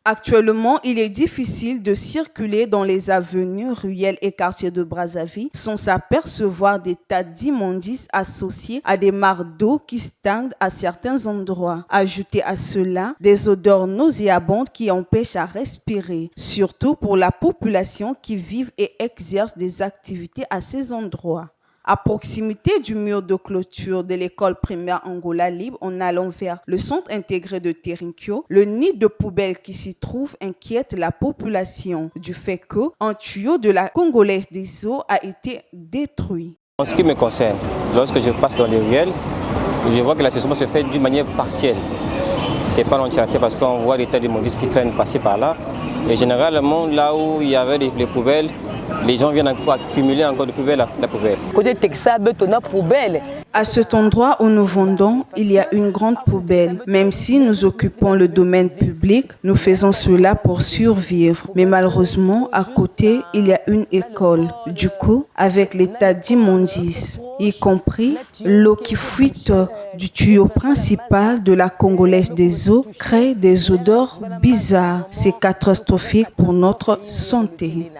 Actuellement, il est difficile de circuler dans les avenues, ruelles et quartiers de Brazzaville sans s'apercevoir des tas d'immondices associés à des mares d'eau qui stagnent à certains endroits. Ajoutez à cela des odeurs nauséabondes qui empêchent à respirer, surtout pour la population qui vit et exerce des activités à ces endroits. À proximité du mur de clôture de l'école primaire Angola Libre, en allant vers le centre intégré de Terinkyo, le nid de poubelle qui s'y trouve inquiète la population du fait qu'un tuyau de la Congolaise des eaux a été détruit. En ce qui me concerne, lorsque je passe dans les ruelles, je vois que l'assainissement se fait d'une manière partielle. Ce n'est pas l'entièreté parce qu'on voit des tas d'immondices qui traînent passer par là. Et généralement, là où il y avait les poubelles, les gens viennent encore accumuler encore de poubelles à la poubelle. Côté Texas, on a poubelle. À cet endroit où nous vendons, il y a une grande poubelle. Même si nous occupons le domaine public, nous faisons cela pour survivre. Mais malheureusement, à côté, il y a une école. Du coup, avec l'état d'immondices, y compris l'eau qui fuite du tuyau principal de la Congolaise des eaux, crée des odeurs bizarres. C'est catastrophique pour notre santé.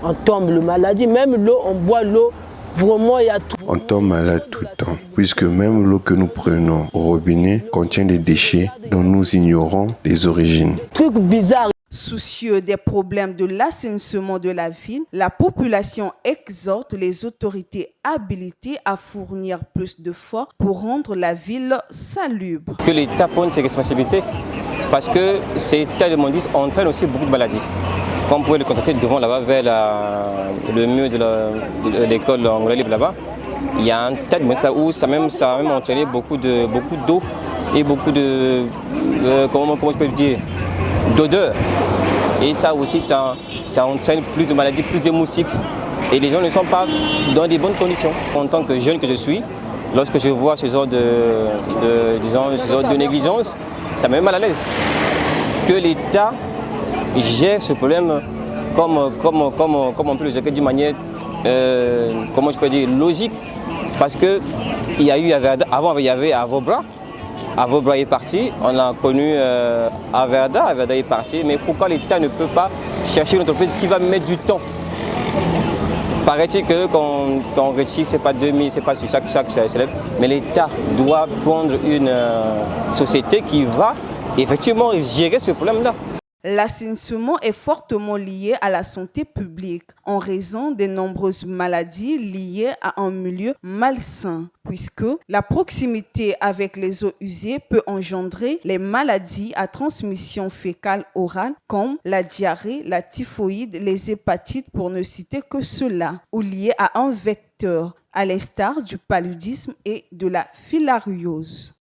On tombe le maladie, même l'eau, on boit l'eau. Vraiment, il y a tout. On tombe malade tout le temps, puisque même l'eau que nous prenons au robinet contient des déchets dont nous ignorons les origines. Truc bizarre. Soucieux des problèmes de l'assainissement de la ville, la population exhorte les autorités habilitées à fournir plus d'efforts pour rendre la ville salubre. Que l'État prenne ses responsabilités, parce que ces tas d'immondices entraînent aussi beaucoup de maladies. Comme vous pouvez le constater devant là-bas, vers le mur de l'école Angola Libre là-bas, il y a un tas de là où ça a même entraîné beaucoup d'eau et beaucoup de, comment je peux le dire, d'odeur. Et ça aussi, ça entraîne plus de maladies, plus de moustiques. Et les gens ne sont pas dans des bonnes conditions. En tant que jeune que je suis, lorsque je vois ce genre de négligence, ça me met mal à l'aise. Que l'État gère ce problème comme on peut le gérer d'une manière, comment je peux dire, logique. Parce que avant il y avait Avobra. Avobra est parti, on a connu Averda est parti. Mais pourquoi l'État ne peut pas chercher une entreprise qui va mettre du temps? Paraît-il que quand on retire, ce n'est pas 2000, ce n'est pas sur chaque célèbre, mais l'État doit prendre une société qui va effectivement gérer ce problème-là. L'assainissement est fortement lié à la santé publique en raison des nombreuses maladies liées à un milieu malsain, puisque la proximité avec les eaux usées peut engendrer les maladies à transmission fécale orale comme la diarrhée, la typhoïde, les hépatites pour ne citer que cela, ou liées à un vecteur, à l'instar du paludisme et de la filariose.